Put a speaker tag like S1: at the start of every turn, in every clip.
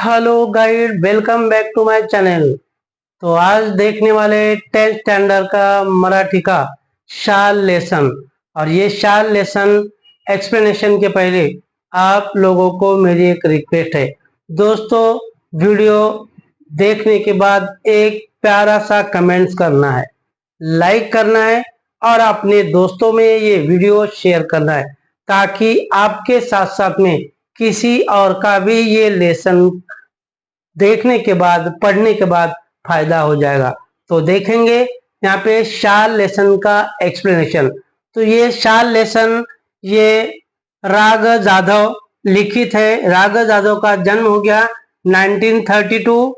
S1: Hello guys, welcome back to my channel. तो आज देखने वाले 10th स्टैंडर्ड का मराठी का शाल लेसन। और ये शाल लेसन एक्सप्लेनेशन के पहले आप लोगों को मेरी एक रिक्वेस्ट है दोस्तों, वीडियो देखने के बाद एक प्यारा सा कमेंट्स करना है, लाइक करना है और अपने दोस्तों में ये वीडियो शेयर करना है, ताकि आपके साथ साथ में किसी और का भी ये लेसन देखने के बाद, पढ़ने के बाद फायदा हो जाएगा। तो देखेंगे यहाँ पे शाल लेसन का एक्सप्लेनेशन। तो ये शाल लेसन ये राग जाधव लिखित है। राग जाधव का जन्म हो गया 1932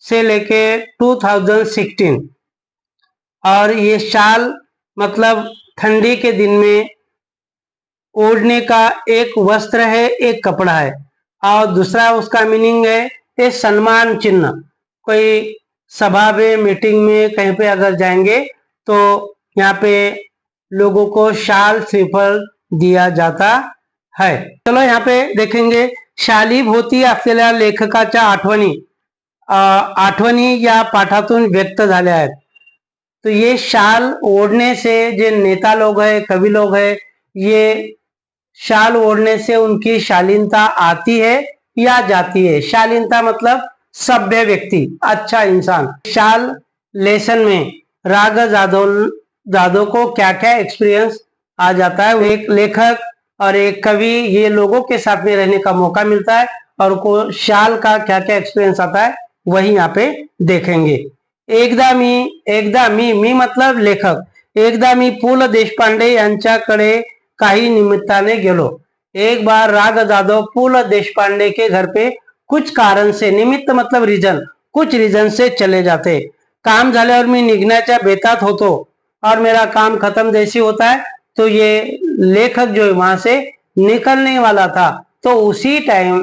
S1: से लेके 2016। और ये शाल मतलब ठंडी के दिन में ओढ़ने का एक वस्त्र है, एक कपड़ा है। और दूसरा उसका मीनिंग है ये सम्मान चिन्ह। कोई सभा में, मीटिंग में, कहीं पे अगर जाएंगे तो यहाँ पे लोगों को शाल श्रीफल दिया जाता है। चलो यहाँ पे देखेंगे, शालीभोवती असलेल्या लेखकाच्या आठवणी या पाठातून व्यक्त झाल्या आहेत। तो ये शाल ओढ़ने से जो नेता लोग हैं, कवि लोग हैं, ये शाल ओढ़ने से उनकी शालीनता आती है या जाती है। शालीनता मतलब सभ्य व्यक्ति, अच्छा इंसान। शाल लेसन में राग जादव को क्या क्या एक्सपीरियंस आ जाता है, एक लेखक और एक कवि, ये लोगों के साथ में रहने का मौका मिलता है और को शाल का क्या क्या एक्सपीरियंस आता है वही यहाँ पे देखेंगे। एकदा मी मतलब लेखक, एकदा मी पु ल देशपांडे यांच्याकडे काही निमित्ताने गेलो। एक बार राग जाधव पु ल देशपांडे के घर पे कुछ कारण से, निमित्त मतलब रीजन, कुछ रीजन से चले जाते। काम झाल्यावर मी निघण्याच्या बेतात होतो और मेरा काम खत्म जैसी होता है तो ये लेखक जो है वहां से निकलने वाला था। तो उसी टाइम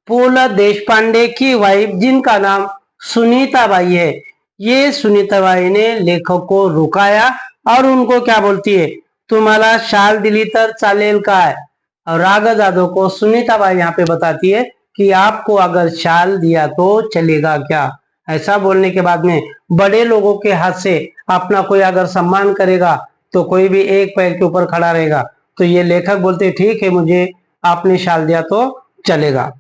S1: पु ल देशपांडे की वाइफ, जिनका नाम सुनीताबाई है, ये सुनीताबाई ने लेखक को रुकाया और उनको क्या बोलती है, तुम्हाला शाल दिली तर चालेल काय। और राग जाधव को सुनीताबाई यहाँ पे बताती है कि आपको अगर शाल दिया तो चलेगा क्या। ऐसा बोलने के बाद में बड़े लोगों के हाथ से अपना कोई अगर सम्मान करेगा तो कोई भी एक पैर के ऊपर खड़ा रहेगा। तो ये लेखक बोलते ठीक है, मुझे आपने शाल दिया तो चलेगा।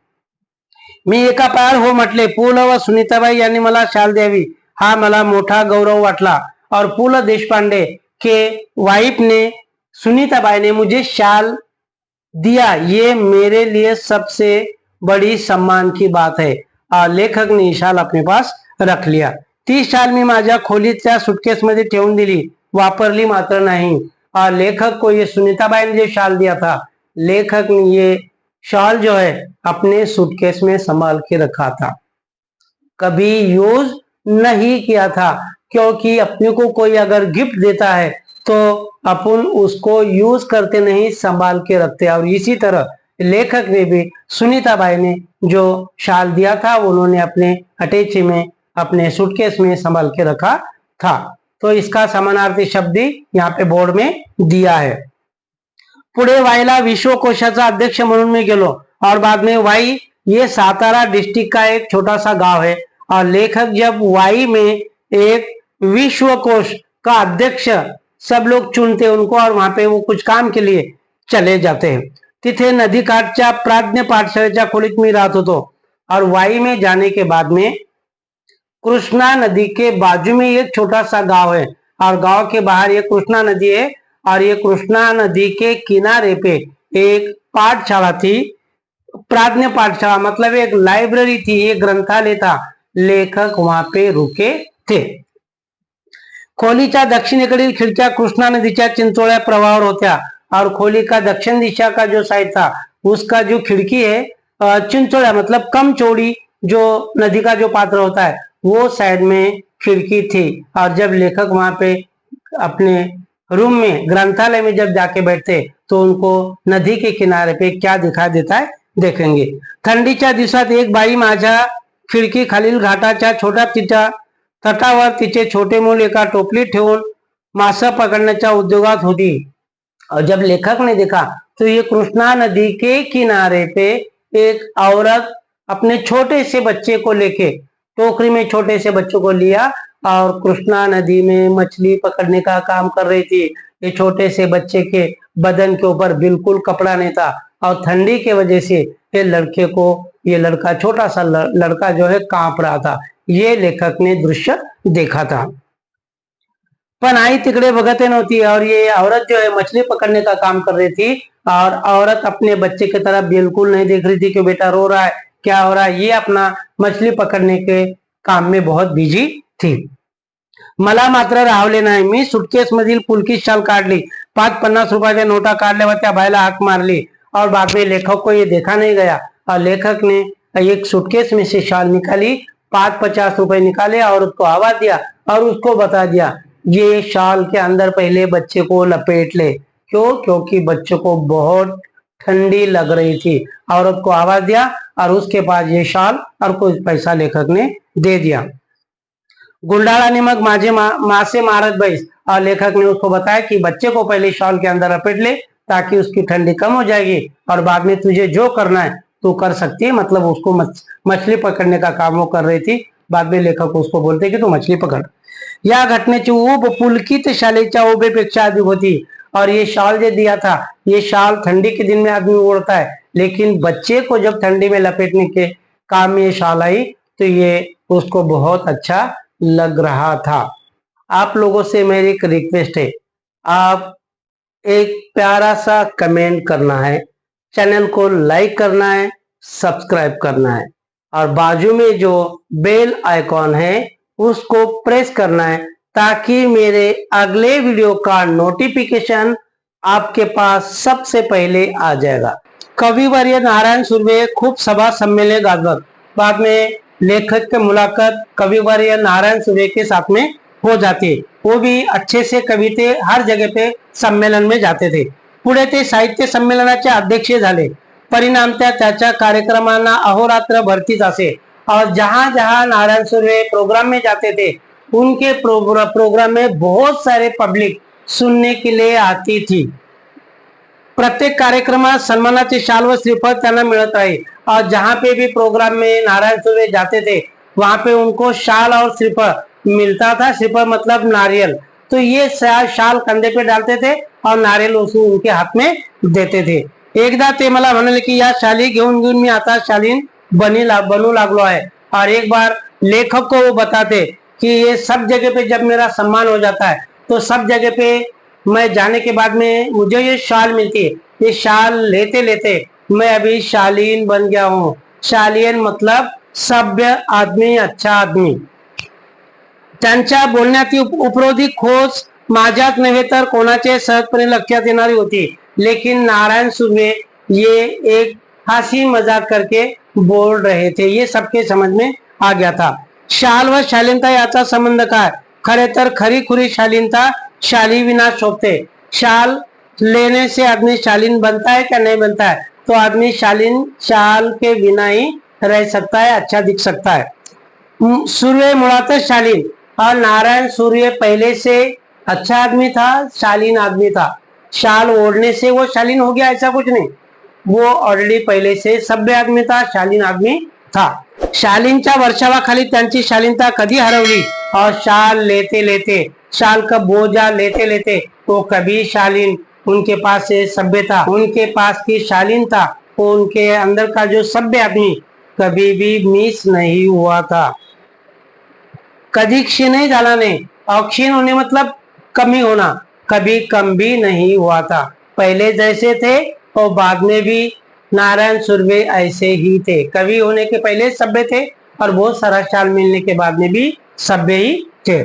S1: मी एका पायावर हो म्हटले, पु ल व सुनीताबाई यांनी मला शाल द्यावी हा मला मोठा गौरव वाटला। और पु ल देशपांडे के वाइफ ने, सुनीताबाई ने मुझे शाल दिया, ये मेरे लिए सबसे बड़ी सम्मान की बात है। और लेखक ने शाल अपने पास रख लिया। ती शाल मी माझ्या खोलीच्या सुटकेस मध्ये ठेवून दिली, वापरली मात्र नहीं। और लेखक को ये सुनीताबाई ने जो शाल दिया था, लेखक ने ये शाल जो है अपने सूटकेस में संभाल के रखा था, कभी यूज नहीं किया था। क्योंकि अपने को कोई अगर गिफ्ट देता है तो अपन उसको यूज करते नहीं, संभाल के रखते। और इसी तरह लेखक ने भी सुनीताबाई ने जो शाल दिया था उन्होंने अपने अटैची में, अपने सूटकेस में संभाल के रखा था। तो इसका समानार्थी शब्द यहाँ पे बोर्ड में दिया है। पुढे वाईला विश्वकोशाचा अध्यक्ष म्हणून मी गेलो। और बाद में वाई ये सातारा डिस्ट्रिक्ट का एक छोटा सा गांव है। और लेखक जब वाई में एक विश्वकोश का अध्यक्ष, सब लोग चुनते उनको और वहां पे वो कुछ काम के लिए चले जाते हैं। तिथे नदीकाठच्या प्राज्ञ पाठशाळेच्या खोलीत मी राहत होतो। और वाई में जाने के बाद में कृष्णा नदी के बाजू में एक छोटा सा गांव है और गांव के बाहर ये कृष्णा नदी है। और ये कृष्णा नदी के किनारे पे एक पाठशाला थी, प्राज्ञ पाठशाला मतलब एक लाइब्रेरी थी, एक ग्रंथालय था। लेखक वहां पे रुके थे। खोलीच्या दक्षिणेकडील खिडक्या कृष्णा नदीच्या चिंचोळ्या प्रवाहावर होत्या। और खोली का दक्षिण दिशा का जो साइड था उसका जो खिड़की है, चिंचोड़ा मतलब कम चौड़ी, जो नदी का जो पात्र होता है वो साइड में खिड़की थी। और जब लेखक वहां पे अपने रूम में, ग्रंथालय में जब जाके बैठते तो उनको नदी के किनारे पे क्या दिखाई देता है देखेंगे। थंडीच्या दिवसात एक बाई माझ्या खिडकी खालील घाटाच्या छोट्या तिच्या तटावर तिचे छोटे मूल एका टोपलीत ठेवून मासे पकड़ण्याच्या उद्योगात होती। और जब लेखक ने देखा तो ये कृष्णा नदी के किनारे पे एक औरत अपने छोटे से बच्चे को लेके, टोकरी में छोटे से बच्चों को लिया और कृष्णा नदी में मछली पकड़ने का काम कर रही थी। ये छोटे से बच्चे के बदन के ऊपर बिल्कुल कपड़ा नहीं था और ठंडी के वजह से ये लड़का छोटा सा लड़का जो है कांप रहा था। ये लेखक ने दृश्य देखा था। पण आई तिकडे बघते नव्हती और ये औरत जो है मछली पकड़ने का काम कर रही थी और औरत अपने बच्चे की तरफ बिल्कुल नहीं देख रही थी कि बेटा रो रहा है, क्या हो रहा है। ये अपना मछली पकड़ने के काम में बहुत बिजी थी। मला मात्र राहवले नाही। मी सुटकेस मधील पुलकी शाल काढली, 5-50 रुपयाच्या नोटा काढल्या व त्या बाईला हाक मारली और बाद में लेखक को ये देखा नहीं गया और लेखक ने एक सूटकेस में से शाल निकाली, 5-50 रुपए निकाले और उसको आवाज दिया और उसको बता दिया ये शाल के अंदर पहले बच्चे को लपेट ले। क्यों? क्योंकि बच्चे को बहुत ठंडी लग रही थी। औरत को आवाज दिया और उसके पास ये शाल और कुछ पैसा लेखक ने दे दिया। गुंडाळाने मग माझे मासे मारत बैस और लेखक ने उसको बताया कि बच्चे को पहले शॉल के अंदर लपेट ले ताकि उसकी ठंडी कम हो जाएगी और बाद में तुझे जो करना है तू कर सकती है। मतलब उसको मछली पकड़ने का काम वो कर रही थी। बाद में लेखक उसको बोलते कि तू मछली पकड़। या घटनेची ऊब पुलकित शालेच्या उभेपेक्षा अधिक होती और ये शॉल जो दिया था, ये शॉल ठंडी के दिन में आदमी ओढ़ता है, लेकिन बच्चे को जब ठंडी में लपेटने के काम में ये शॉल आई तो ये उसको बहुत अच्छा लग रहा था। आप लोगों से मेरी एक रिक्वेस्ट है, आप एक प्यारा सा कमेंट करना है, चैनल को लाइक करना है, सब्सक्राइब करना है और बाजू में जो बेल आइकॉन है उसको प्रेस करना है ताकि मेरे अगले वीडियो का नोटिफिकेशन आपके पास सबसे पहले आ जाएगा। कविवर्य नारायण सुर्वे खूब सभा सम्मेलन गाजवत। बाद में लेखक की मुलाकात कविवर्य नारायण सुर्वे के साथ में हो जाती है। वो भी अच्छे से कविते हर जगह पे सम्मेलन में जाते थे। पुढे ते साहित्य संमेलनाचे अध्यक्ष झाले। परिणामतः त्याच्या कार्यक्रमांना अहोरात्र भरतीच असे और जहां जहां नारायण सुर्वे प्रोग्राम में जाते थे उनके प्रोग्राम में बहुत सारे पब्लिक सुनने के लिए आती थी। प्रत्येक कार्यक्रमात सन्मानाचे शाल व श्रीफळ त्यांना मिळत रहे और जहाँ पे भी प्रोग्राम में नारायण सुर्वे जाते थे वहां पे उनको शाल और श्रीफळ मिलता था। श्रीफळ मतलब नारियल। तो ये शाल कंधे पे डालते थे और नारियल उसको उनके हाथ में देते थे। एकदा ते मला म्हणाले की या शाली घेऊन घेऊन मी आता शालीन बनू लागलो आहे और एक बार लेखक को वो बताते कि ये सब जगह पे जब मेरा सम्मान हो जाता है तो सब जगह पे मैं जाने के बाद में मुझे ये शाल मिलती है। ये शाल लेते लेते मैं अभी शालीन बन गया हूँ। शालीन मतलब सभ्य आदमी, अच्छा आदमी। त्यांच्या बोलण्याची उपरोधी खोज माझ्याच नव्हे तर कोणाचे सहजपणे लक्षात येणारी होती। लेकिन नारायण सुर्वे ये एक हंसी मजाक करके बोल रहे थे, ये सबके समझ में आ गया था। शाल व शालीनता याचा संबंध काय? खरे तर खरी खुरी शालीनता शाली विना शोभते। शाल लेने से आदमी शालीन बनता है क्या नहीं बनता है? तो आदमी शाल के बिना ही रह सकता है, अच्छा दिख सकता है। सूर्य मुळातच शालीन और नारायण सूर्य पहले से अच्छा आदमी था, शालीन आदमी था। शाल ओढ़ने से वो शालीन हो गया ऐसा कुछ नहीं, वो ऑलरेडी पहले से सभ्य आदमी था, शालीन आदमी था। शालीनच्या वर्षावाखाली त्यांची शालीनता कधी हरवली और शाल लेते लेते, शाल का बोझा लेते लेते वो कभी शालीन, उनके पास से सभ्य था, उनके पास की शालीनता, उनके अंदर का जो सभ्य आदमी कभी भी मिस नहीं हुआ था, कभी क्षीण झाला नहीं। और क्षीण होने मतलब कमी होना, कभी कम भी नहीं हुआ था। पहले जैसे थे और बाद में भी नारायण सुर्वे ऐसे ही थे। कवि होने के पहले सभ्य थे और बहुत सारा शाल मिलने के बाद में भी सभ्य ही थे।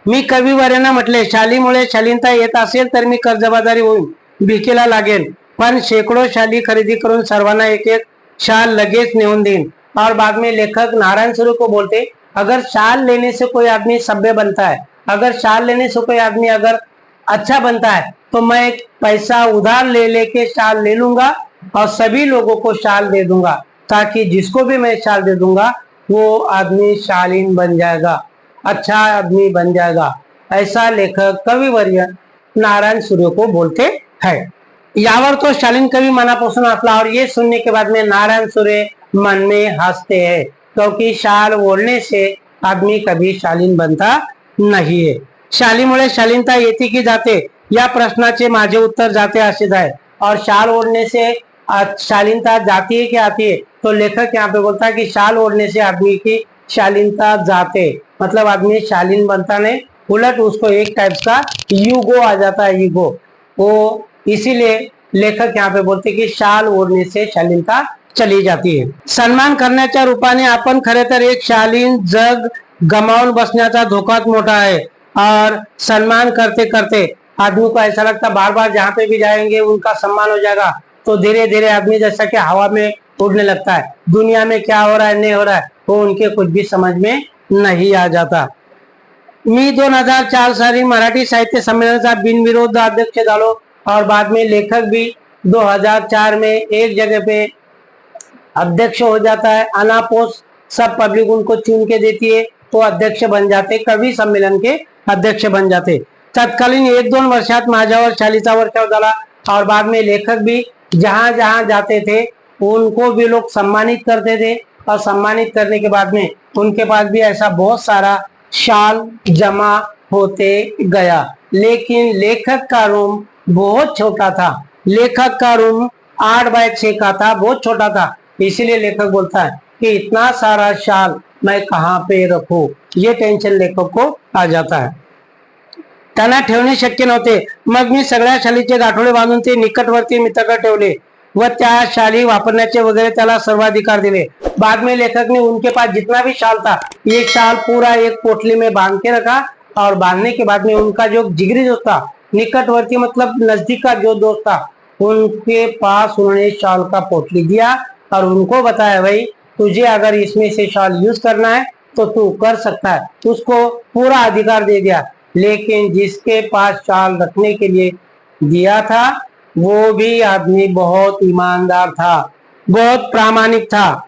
S1: मी कविवर्यांना म्हटले शालीमुळे शालीनता येत असेल तर मी कर्जबाजारी होईन, भिकेला लागेल, पण शेकडो शाली खरेदी करून सर्वांना एक एक शाल लगेच नेऊन देईन। और बाद में लेखक नारायण सुर्वे को बोलते अगर शाल लेने से कोई आदमी सभ्य बनता है, अगर शाल लेने से कोई आदमी अगर अच्छा बनता है तो मैं पैसा उधार ले लेके शाल ले लूंगा और सभी लोगों को शाल दे दूंगा ताकि जिसको भी मैं शाल दे दूंगा वो आदमी शालीन बन जाएगा, अच्छा आदमी बन जाएगा। ऐसा लेखक कविवर्य नारायण सूर्य को बोलते हैं। यावर तो शालीन कवि मनापासून हसला और ये सुनने के बाद में नारायण सूर्य मन में हंसते हैं, क्योंकि शाल ओढ़ने से आदमी कभी शालीन बनता नाही आहे. शालीमुळे शालीनता येते की जाते या प्रश्नाचे माझे उत्तर जाते असेच आहे. और शाल ओढ़ने से शालीनता जाती है कि आती है, तो लेखक यहाँ पे बोलता है कि शाल ओढ़ने से आदमी की शालीनता जाते, मतलब आदमी शालीन बनता नहीं, उलट उसको एक टाइप का ईगो आ जाता है, ईगो. वो इसीलिए लेखक यहाँ पे बोलते कि शाल ओढ़ने से शालीनता चली जाती है. सन्मान करण्याच्या रूपाने आपण खरे तर एक शालीन जग गमावून बसण्याचा धोकाच मोठा है. और सम्मान करते करते आदमी को ऐसा लगता बार बार जहाँ पे भी जाएंगे उनका सम्मान हो जाएगा, तो धीरे धीरे आदमी जैसा कि हवा में उड़ने लगता है. दुनिया में क्या हो रहा है नहीं हो रहा है वो उनके कुछ भी समझ में नहीं आ जाता. मी 2004 साली मराठी साहित्य संमेलनाचा बिनविरोध अध्यक्ष झालो और बाद में लेखक भी 2004 में एक जगह पे अध्यक्ष हो जाता है. अनापोस सब पब्लिक उनको चुन के देती है, तो अध्यक्ष बन जाते, कवि सम्मेलन के अध्यक्ष बन जाते. तत्कालीन 1-2 वर्षात माझ्यावर शालीचा वर्षाव झाला और बाद में लेखक भी जहां जहां जाते थे उनको भी लोग सम्मानित करते थे, और सम्मानित करने के बाद में उनके पास भी ऐसा बहुत सारा शाल जमा होते गया. लेकिन लेखक का रूम बहुत छोटा था. लेखक का रूम 8x6 का था, बहुत छोटा था. इसीलिए लेखक बोलता है कि इतना सारा शाल मैं कहाँ पे रखूं, ये टेंशन लेखक को आ जाता है. त्यांना ठेवणे शक्य नव्हते. मग मी सगळ्या शालीचे गाठोडे बांधून ते निकटवर्ती मित्राकडे ठेवले व त्या शाली वापरण्याचे वगैरे त्याला सर्वाधिकार दिले. बाद में लेखक ने उनके पास जितना भी शाल था एक शाल पूरा एक पोटली में बांध के रखा, और बांधने के बाद में उनका जो जिगरी दोस्त था, निकटवर्ती मतलब नजदीक का जो दोस्त था, उनके पास उन्होंने शाल का पोटली दिया और उनको बताया भाई तुझे अगर इसमें से शाल यूज करना है तो तू कर सकता है. उसको पूरा अधिकार दे दिया. लेकिन जिसके पास शाल रखने के लिए दिया था वो भी आदमी बहुत ईमानदार था, बहुत प्रामाणिक था.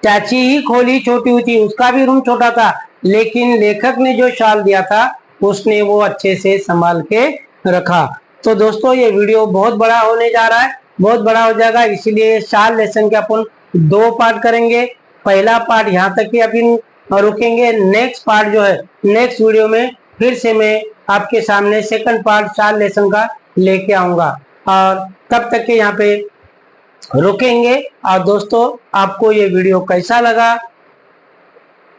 S1: त्याची ही खोली छोटी होती, उसका भी रूम छोटा था, लेकिन लेखक ने जो शाल दिया था उसने वो अच्छे से संभाल के रखा. तो दोस्तों ये वीडियो बहुत बड़ा होने जा रहा है, बहुत बड़ा हो जाएगा, इसीलिए शाल लेसन के अपन 2 पार्ट करेंगे. पहला पार्ट यहाँ तक ही अपन रुकेंगे. नेक्स्ट पार्ट जो है नेक्स्ट वीडियो में फिर से मैं आपके सामने सेकंड पार्ट शाल लेसन का लेके आऊंगा, और तब तक के यहाँ पे रुकेंगे. और दोस्तों आपको ये वीडियो कैसा लगा,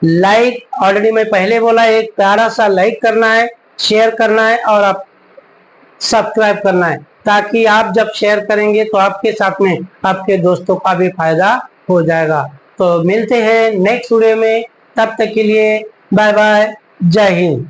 S1: लाइक, ऑलरेडी मैं पहले बोला एक प्यारा सा लाइक करना है, शेयर करना है और आप सब्सक्राइब करना है, ताकि आप जब शेयर करेंगे तो आपके साथ में आपके दोस्तों का भी फायदा हो जाएगा. तो मिलते हैं नेक्स्ट वीडियो में, तब तक के लिए बाय बाय, जय हिंद.